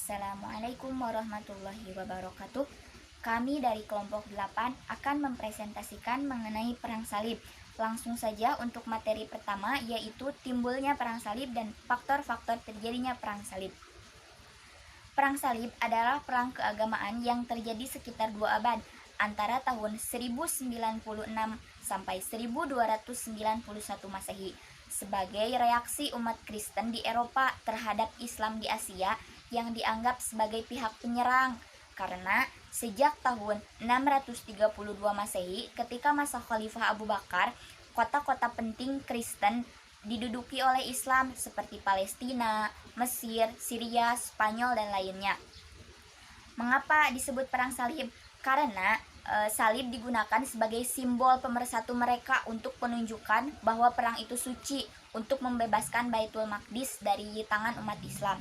Assalamualaikum warahmatullahi wabarakatuh. Kami dari kelompok 8 akan mempresentasikan mengenai perang salib. Langsung saja untuk materi pertama, yaitu timbulnya perang salib dan faktor-faktor terjadinya perang salib. Perang salib adalah perang keagamaan yang terjadi sekitar 2 abad, antara tahun 1096 sampai 1291 Masehi, sebagai reaksi umat Kristen di Eropa terhadap Islam di Asia yang dianggap sebagai pihak penyerang. Karena sejak tahun 632 Masehi, ketika masa Khalifah Abu Bakar, kota-kota penting Kristen diduduki oleh Islam seperti Palestina, Mesir, Syria, Spanyol, dan lainnya. Mengapa disebut perang salib? Karena salib digunakan sebagai simbol pemersatu mereka untuk menunjukkan bahwa perang itu suci, untuk membebaskan Baitul Maqdis dari tangan umat Islam.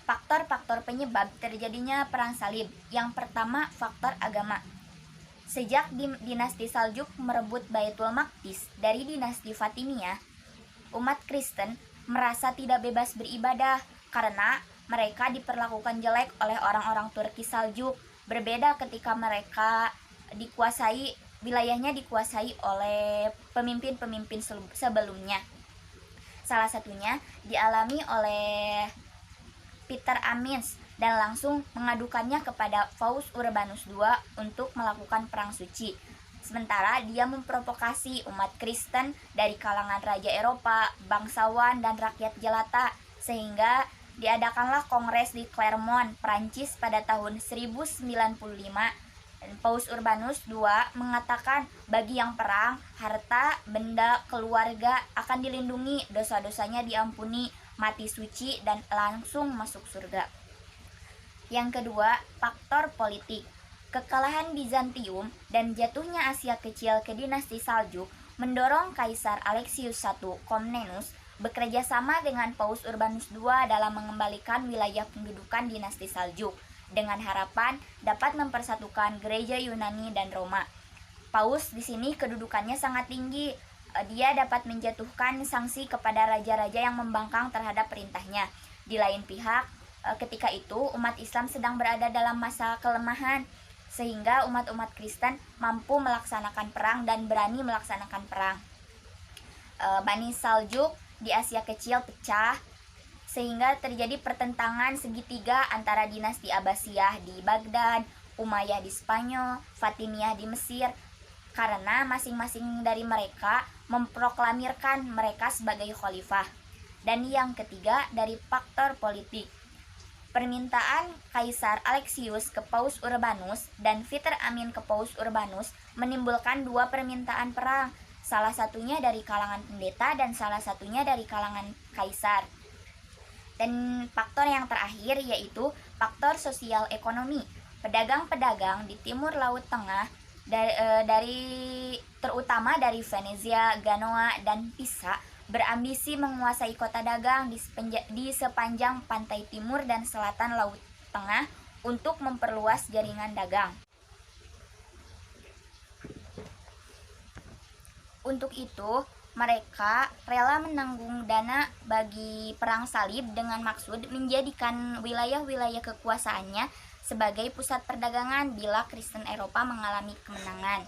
Faktor-faktor penyebab terjadinya perang salib. Yang pertama, faktor agama. Sejak dinasti Saljuk merebut Baitul Maqdis dari dinasti Fatimiyah, umat Kristen merasa tidak bebas beribadah karena mereka diperlakukan jelek oleh orang-orang Turki Saljuk. Berbeda ketika mereka wilayahnya dikuasai oleh pemimpin-pemimpin sebelumnya. Salah satunya dialami oleh Peter Amins dan langsung mengadukannya kepada Paus Urbanus II untuk melakukan perang suci. Sementara dia memprovokasi umat Kristen dari kalangan raja Eropa, bangsawan, dan rakyat jelata, sehingga diadakanlah kongres di Clermont, Prancis pada tahun 1095. Paus Urbanus II mengatakan bagi yang perang, harta, benda, keluarga akan dilindungi, dosa-dosanya diampuni, mati suci, dan langsung masuk surga. Yang kedua, faktor politik. Kekalahan Bizantium dan jatuhnya Asia Kecil ke dinasti Saljuk mendorong Kaisar Alexius I Komnenos bekerja sama dengan Paus Urbanus II dalam mengembalikan wilayah pendudukan dinasti Saljuk dengan harapan dapat mempersatukan gereja Yunani dan Roma. Paus di sini kedudukannya sangat tinggi. Dia dapat menjatuhkan sanksi kepada raja-raja yang membangkang terhadap perintahnya. Di lain pihak, ketika itu umat Islam sedang berada dalam masa kelemahan, sehingga umat-umat Kristen mampu melaksanakan perang dan berani melaksanakan perang. Bani Saljuk di Asia Kecil pecah, sehingga terjadi pertentangan segitiga antara dinasti Abbasiyah di Baghdad, Umayyah di Spanyol, Fatimiyah di Mesir, karena masing-masing dari mereka memproklamirkan mereka sebagai khalifah. Dan yang ketiga, dari faktor politik. Permintaan Kaisar Alexius ke Paus Urbanus dan Peter Amin ke Paus Urbanus menimbulkan dua permintaan perang, salah satunya dari kalangan pendeta dan salah satunya dari kalangan kaisar. Dan faktor yang terakhir yaitu faktor sosial ekonomi. Pedagang-pedagang di timur Laut Tengah terutama dari Venezia, Genoa, dan Pisa berambisi menguasai kota dagang di sepanjang pantai timur dan selatan Laut Tengah untuk memperluas jaringan dagang. Untuk itu, mereka rela menanggung dana bagi perang salib dengan maksud menjadikan wilayah-wilayah kekuasaannya sebagai pusat perdagangan bila Kristen Eropa mengalami kemenangan.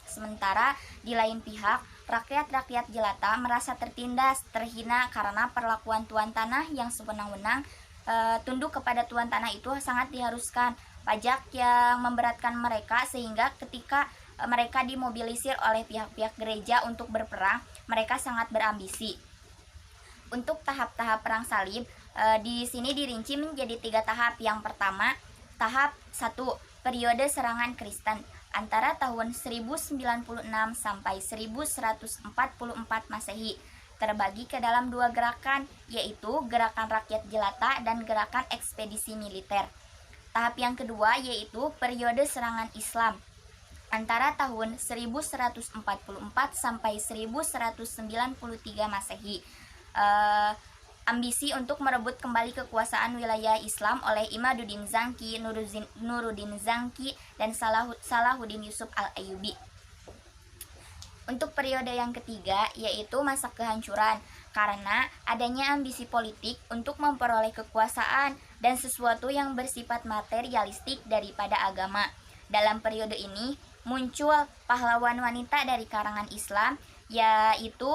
Sementara di lain pihak, rakyat-rakyat jelata merasa tertindas, terhina karena perlakuan tuan tanah yang sewenang-wenang. Tunduk kepada tuan tanah itu sangat diharuskan. Pajak yang memberatkan mereka sehingga ketika mereka dimobilisir oleh pihak-pihak gereja untuk berperang, mereka sangat berambisi. Untuk tahap-tahap perang salib, di sini dirinci menjadi 3 tahap. Yang pertama, tahap 1, periode serangan Kristen antara tahun 1096 sampai 1144 Masehi, terbagi ke dalam 2 gerakan, yaitu gerakan rakyat jelata dan gerakan ekspedisi militer. Tahap yang kedua yaitu periode serangan Islam antara tahun 1144 sampai 1193 Masehi. Ambisi untuk merebut kembali kekuasaan wilayah Islam oleh Imaduddin Zangki, Nuruddin Zangki, dan Salahuddin Yusuf al-Ayyubi. Untuk periode yang ketiga yaitu masa kehancuran karena adanya ambisi politik untuk memperoleh kekuasaan dan sesuatu yang bersifat materialistik daripada agama. Dalam periode ini muncul pahlawan wanita dari karangan Islam, yaitu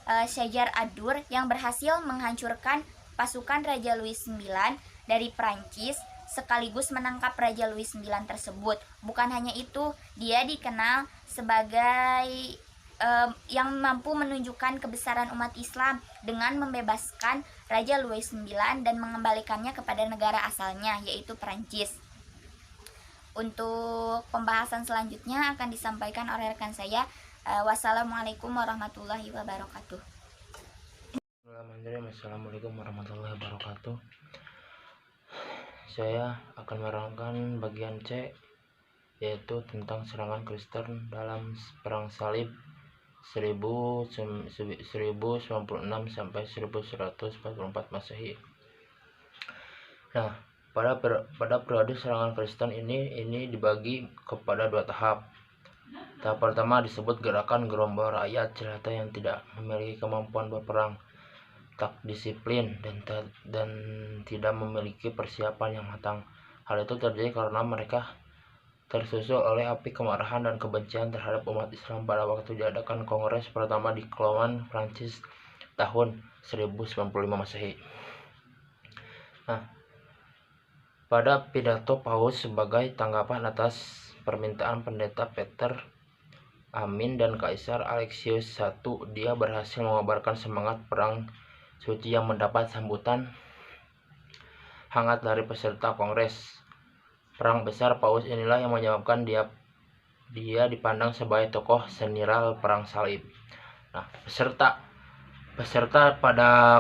Syajar Ad-Dur yang berhasil menghancurkan pasukan Raja Louis IX dari Prancis sekaligus menangkap Raja Louis IX tersebut. Bukan hanya itu, dia dikenal sebagai yang mampu menunjukkan kebesaran umat Islam dengan membebaskan Raja Louis IX dan mengembalikannya kepada negara asalnya, yaitu Prancis. Untuk pembahasan selanjutnya akan disampaikan oleh rekan saya. Wassalamualaikum warahmatullahi wabarakatuh. Assalamualaikum warahmatullahi wabarakatuh. Saya akan menerangkan bagian C, yaitu tentang serangan Kristen dalam Perang Salib 1096 sampai 1144 Masehi. Nah, pada periode serangan Kristen ini dibagi kepada dua tahap. Tahap pertama disebut gerakan gerombol rakyat jelata yang tidak memiliki kemampuan berperang, tak disiplin, dan tidak memiliki persiapan yang matang. Hal itu terjadi karena mereka tersusul oleh api kemarahan dan kebencian terhadap umat Islam pada waktu diadakan kongres pertama di Clouan, Prancis tahun 1095 Masehi. Nah, pada pidato Paus sebagai tanggapan atas permintaan pendeta Peter Amin dan Kaisar Alexius I, dia berhasil mengobarkan semangat perang suci yang mendapat sambutan hangat dari peserta kongres. Perang besar Paus inilah yang menyebabkan dia dipandang sebagai tokoh sentral perang salib. Nah, peserta pada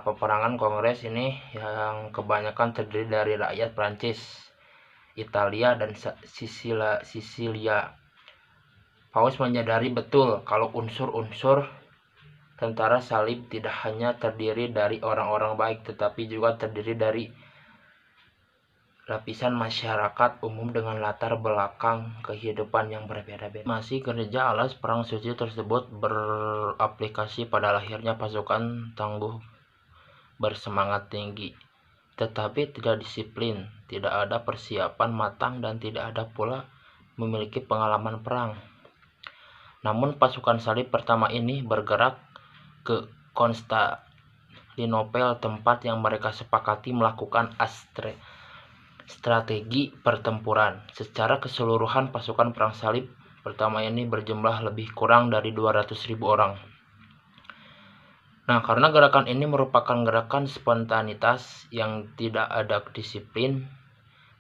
peperangan kongres ini yang kebanyakan terdiri dari rakyat Prancis, Italia, dan Sisilia. Paus menyadari betul kalau unsur-unsur tentara salib tidak hanya terdiri dari orang-orang baik, tetapi juga terdiri dari lapisan masyarakat umum dengan latar belakang kehidupan yang berbeda-beda. Masih gereja alas perang suci tersebut beraplikasi pada lahirnya pasukan tangguh bersemangat tinggi, tetapi tidak disiplin, tidak ada persiapan matang, dan tidak ada pula memiliki pengalaman perang. Namun pasukan salib pertama ini bergerak ke Konstantinopel, tempat yang mereka sepakati melakukan strategi pertempuran. Secara keseluruhan pasukan perang salib pertama ini berjumlah lebih kurang dari 200.000 orang. Nah, karena gerakan ini merupakan gerakan spontanitas yang tidak ada disiplin,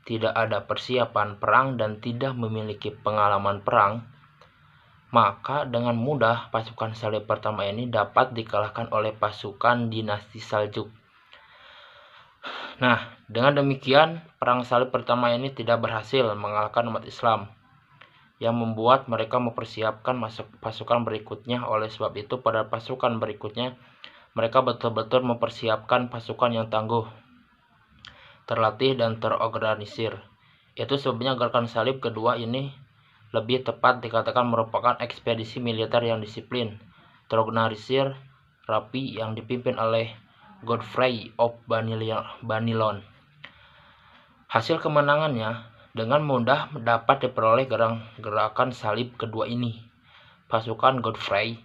tidak ada persiapan perang, dan tidak memiliki pengalaman perang, maka dengan mudah pasukan salib pertama ini dapat dikalahkan oleh pasukan dinasti Saljuk. Nah, dengan demikian perang salib pertama ini tidak berhasil mengalahkan umat Islam, yang membuat mereka mempersiapkan pasukan berikutnya. Oleh sebab itu, pada pasukan berikutnya mereka betul-betul mempersiapkan pasukan yang tangguh, terlatih, dan terorganisir. Itu sebabnya gerakan salib kedua ini lebih tepat dikatakan merupakan ekspedisi militer yang disiplin, terorganisir, rapi, yang dipimpin oleh Godfrey of Bannilon. Hasil kemenangannya dengan mudah dapat diperoleh gerakan salib kedua ini. Pasukan Godfrey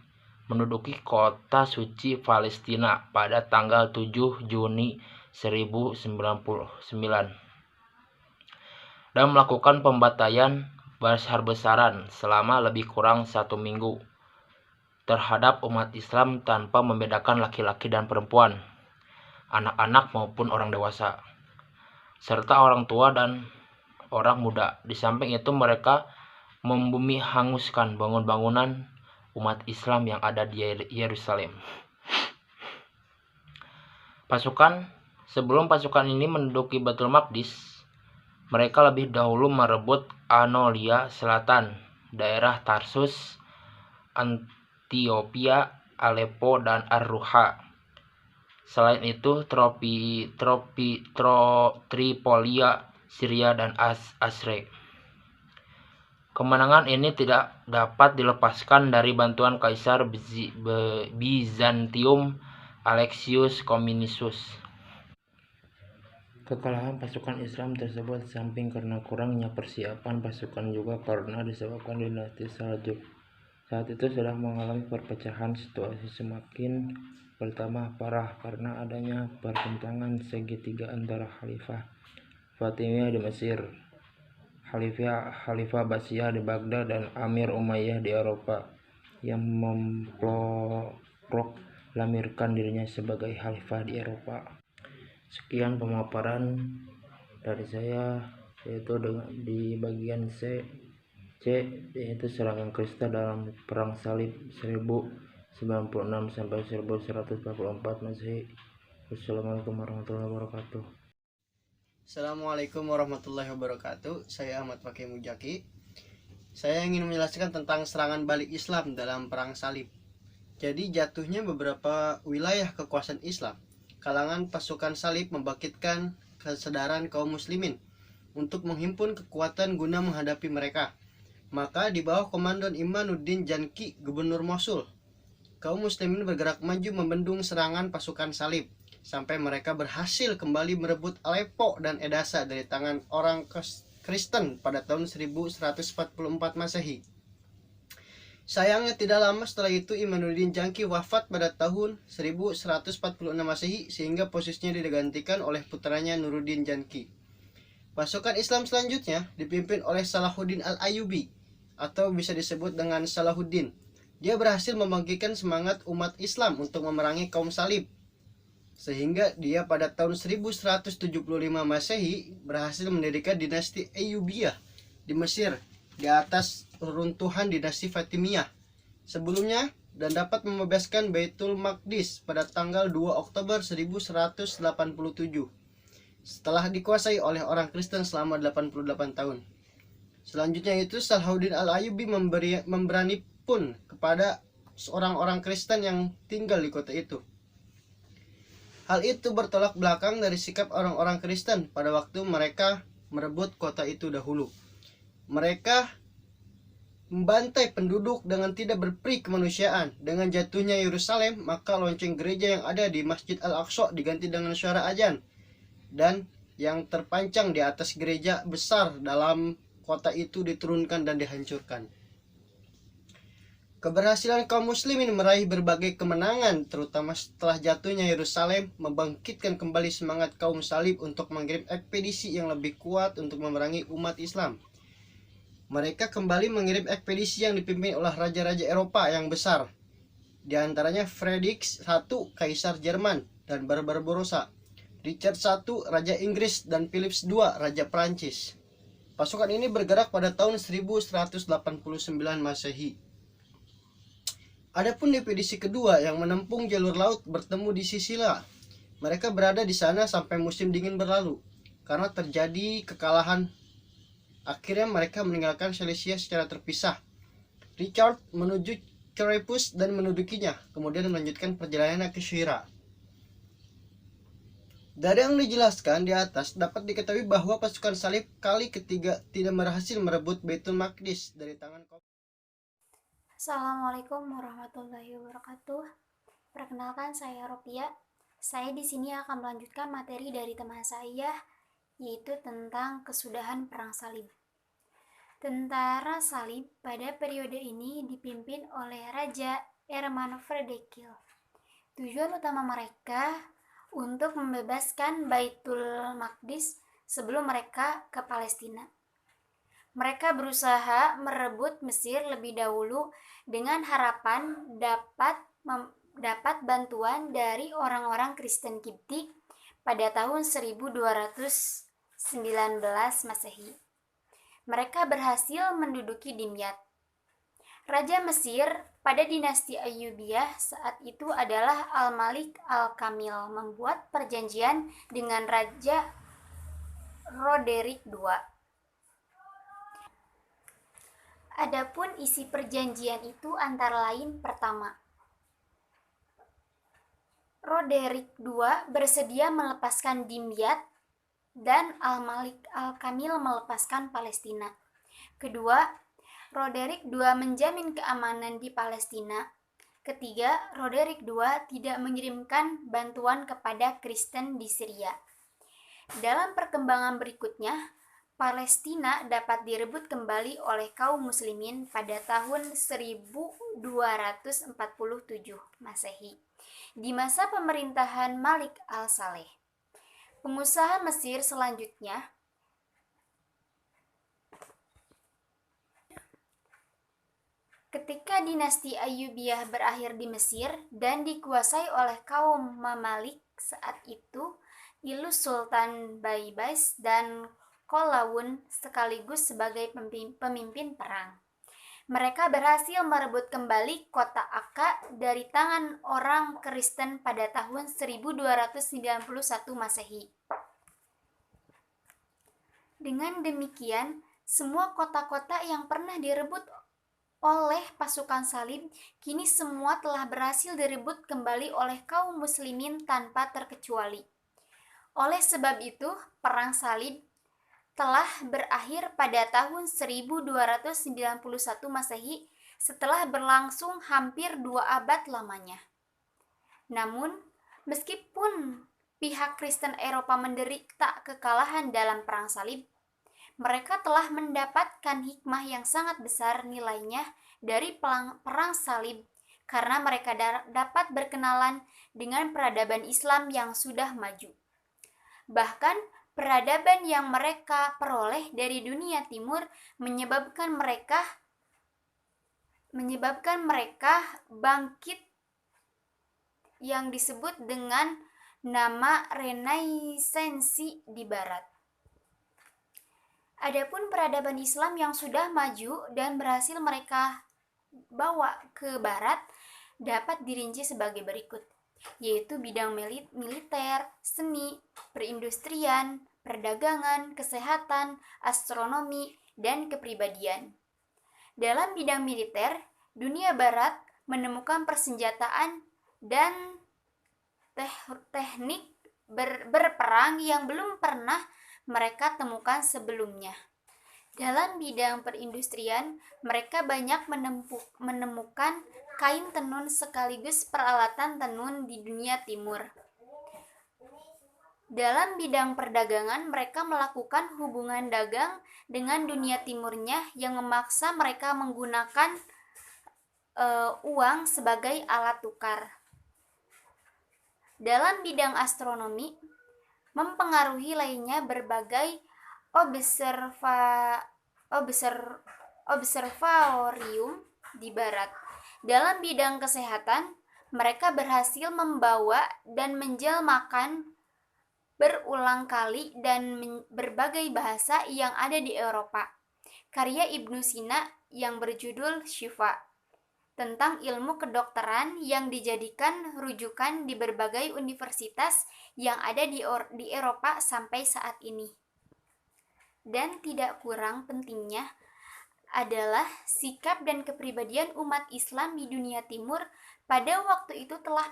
menduduki kota suci Palestina pada tanggal 7 Juni 1099 dan melakukan pembantaian besar-besaran selama lebih kurang 1 minggu terhadap umat Islam tanpa membedakan laki-laki dan perempuan, anak-anak maupun orang dewasa, serta orang tua dan orang muda. Di samping itu mereka membumi hanguskan bangunan umat Islam yang ada di Yerusalem. Sebelum pasukan ini menduduki Baitul Maqdis, mereka lebih dahulu merebut Anolia Selatan, daerah Tarsus, Antioquia, Aleppo, dan Ar-Ruha. Selain itu, Tripolia, Syria, dan Asre. Kemenangan ini tidak dapat dilepaskan dari bantuan Kaisar Bizantium Alexius Comnenus. Kekalahan pasukan Islam tersebut samping karena kurangnya persiapan pasukan juga karena disebabkan dinasti Saljuk saat itu sedang mengalami perpecahan. Situasi semakin bertambah parah karena adanya pertentangan segitiga antara Khalifah Fatimiyah di Mesir, Khalifah Abbasiyah di Baghdad, dan Amir Umayyah di Eropa yang memproklamirkan dirinya sebagai khalifah di Eropa. Sekian pemaparan dari saya, yaitu di bagian C yaitu serangan Kristen dalam Perang Salib 1096 sampai 1144 Masehi. Wassalamualaikum warahmatullahi wabarakatuh. Assalamualaikum warahmatullahi wabarakatuh. Saya Ahmad Fakih Mujaki. Saya ingin menjelaskan tentang serangan balik Islam dalam Perang Salib. Jadi jatuhnya beberapa wilayah kekuasaan Islam, kalangan pasukan salib membangkitkan kesadaran kaum muslimin untuk menghimpun kekuatan guna menghadapi mereka. Maka di bawah komandan Imanuddin Janki, gubernur Mosul, kaum muslimin bergerak maju membendung serangan pasukan salib sampai mereka berhasil kembali merebut Aleppo dan Edessa dari tangan orang Kristen pada tahun 1144 Masehi. Sayangnya tidak lama setelah itu Imanuddin Janki wafat pada tahun 1146 Masehi sehingga posisinya digantikan oleh putranya Nuruddin Janki. Pasukan Islam selanjutnya dipimpin oleh Salahuddin Al-Ayyubi atau bisa disebut dengan Salahuddin. Dia berhasil membangkitkan semangat umat Islam untuk memerangi kaum salib, sehingga dia pada tahun 1175 Masehi berhasil mendirikan dinasti Ayyubiyah di Mesir di atas runtuhan dinasti Fatimiyah sebelumnya dan dapat membebaskan Baitul Maqdis pada tanggal 2 Oktober 1187 setelah dikuasai oleh orang Kristen selama 88 tahun. Selanjutnya itu Salahuddin Al-Ayyubi memberani pun kepada orang-orang Kristen yang tinggal di kota itu. Hal itu bertolak belakang dari sikap orang-orang Kristen pada waktu mereka merebut kota itu dahulu. Mereka membantai penduduk dengan tidak berperi kemanusiaan. Dengan jatuhnya Yerusalem, maka lonceng gereja yang ada di Masjid Al-Aqsa diganti dengan suara azan, dan yang terpancang di atas gereja besar dalam kota itu diturunkan dan dihancurkan. Keberhasilan kaum muslimin meraih berbagai kemenangan, terutama setelah jatuhnya Yerusalem, membangkitkan kembali semangat kaum salib untuk mengirim ekspedisi yang lebih kuat untuk memerangi umat Islam. Mereka kembali mengirim ekspedisi yang dipimpin oleh raja-raja Eropa yang besar, di antaranya Friedrich I, Kaisar Jerman, dan Barbarossa, Richard I, Raja Inggris, dan Philips II, Raja Prancis. Pasukan ini bergerak pada tahun 1189 Masehi. Adapun ekspedisi kedua yang menempuh jalur laut bertemu di Sisilia. Mereka berada di sana sampai musim dingin berlalu. Karena terjadi kekalahan, akhirnya mereka meninggalkan Silesia secara terpisah. Richard menuju Kerepus dan mendudukinya, kemudian melanjutkan perjalanannya ke Syira. Dari yang dijelaskan di atas dapat diketahui bahwa pasukan salib kali ketiga tidak berhasil merebut Baitul Maqdis dari tangan kaum. Assalamualaikum warahmatullahi wabarakatuh. Perkenalkan, saya Ropia. Saya di sini akan melanjutkan materi dari teman saya, yaitu tentang kesudahan Perang Salib. Tentara salib pada periode ini dipimpin oleh Raja Hermann Fredekil. Tujuan utama mereka untuk membebaskan Baitul Maqdis sebelum mereka ke Palestina. Mereka berusaha merebut Mesir lebih dahulu dengan harapan dapat bantuan dari orang-orang Kristen Kipti pada tahun 1219 Masehi. Mereka berhasil menduduki Dimyat. Raja Mesir pada dinasti Ayyubiyah saat itu adalah Al-Malik Al-Kamil membuat perjanjian dengan Raja Roderick II. Adapun isi perjanjian itu antara lain pertama, Roderick II bersedia melepaskan Dimyat dan Al-Malik Al-Kamil melepaskan Palestina. Kedua, Roderick II menjamin keamanan di Palestina. Ketiga, Roderick II tidak mengirimkan bantuan kepada Kristen di Syria. Dalam perkembangan berikutnya, Palestina dapat direbut kembali oleh kaum muslimin pada tahun 1247 Masehi, di masa pemerintahan Malik al-Saleh. Pengusaha Mesir selanjutnya ketika dinasti Ayyubiyah berakhir di Mesir dan dikuasai oleh kaum Mamalik saat itu, Ilus Sultan Baibars dan Kolawun sekaligus sebagai pemimpin perang. Mereka berhasil merebut kembali kota Akka dari tangan orang Kristen pada tahun 1291 Masehi. Dengan demikian, semua kota-kota yang pernah direbut oleh pasukan salib, kini semua telah berhasil direbut kembali oleh kaum muslimin tanpa terkecuali. Oleh sebab itu, perang salib telah berakhir pada tahun 1291 Masehi setelah berlangsung hampir 2 abad lamanya. Namun, meskipun pihak Kristen Eropa menderita kekalahan dalam perang salib, mereka telah mendapatkan hikmah yang sangat besar nilainya dari perang salib karena mereka dapat berkenalan dengan peradaban Islam yang sudah maju. Bahkan peradaban yang mereka peroleh dari dunia timur menyebabkan mereka bangkit yang disebut dengan nama Renaissance di barat. Adapun peradaban Islam yang sudah maju dan berhasil mereka bawa ke barat dapat dirinci sebagai berikut, yaitu bidang militer, seni, perindustrian, perdagangan, kesehatan, astronomi, dan kepribadian. Dalam bidang militer, dunia barat menemukan persenjataan dan teknik berperang yang belum pernah mereka temukan sebelumnya. Dalam bidang perindustrian, mereka banyak menemukan kain tenun sekaligus peralatan tenun di dunia timur. Dalam bidang perdagangan, mereka melakukan hubungan dagang dengan dunia timurnya yang memaksa mereka menggunakan uang sebagai alat tukar. Dalam bidang astronomi, mempengaruhi lainnya berbagai observatorium di barat. Dalam bidang kesehatan, mereka berhasil membawa dan menjelmakan berulang kali dan berbagai bahasa yang ada di Eropa. Karya Ibnu Sina yang berjudul Syifa tentang ilmu kedokteran yang dijadikan rujukan di berbagai universitas yang ada di Eropa sampai saat ini. Dan tidak kurang pentingnya adalah sikap dan kepribadian umat Islam di dunia timur pada waktu itu telah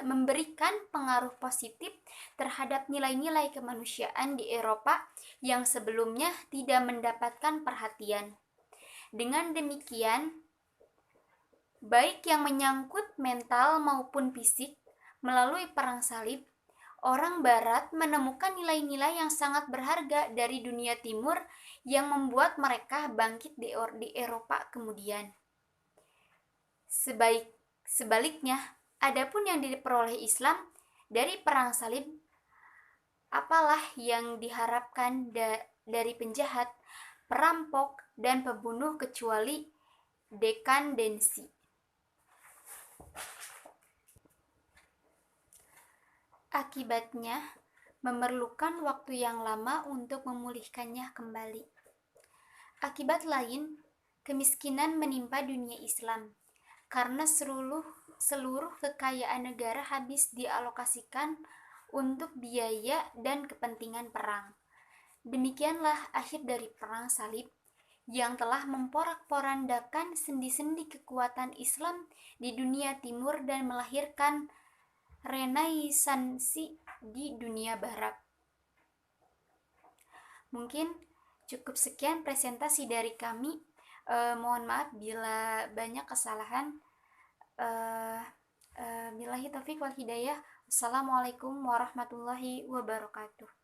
memberikan pengaruh positif terhadap nilai-nilai kemanusiaan di Eropa yang sebelumnya tidak mendapatkan perhatian. Dengan demikian, baik yang menyangkut mental maupun fisik, melalui perang salib, orang barat menemukan nilai-nilai yang sangat berharga dari dunia timur yang membuat mereka bangkit di Eropa kemudian. Sebaliknya, adapun yang diperoleh Islam dari perang salib, apalah yang diharapkan dari penjahat, perampok, dan pembunuh kecuali dekandensi. Akibatnya, memerlukan waktu yang lama untuk memulihkannya kembali. Akibat lain, kemiskinan menimpa dunia Islam, karena seluruh kekayaan negara habis dialokasikan untuk biaya dan kepentingan perang. Demikianlah akhir dari perang salib yang telah memporak-porandakan sendi-sendi kekuatan Islam di dunia timur dan melahirkan Renaissance di dunia barat. Mungkin Cukup sekian presentasi dari kami. Mohon maaf bila banyak kesalahan. Billahi taufik wal hidayah. Wassalamualaikum warahmatullahi wabarakatuh.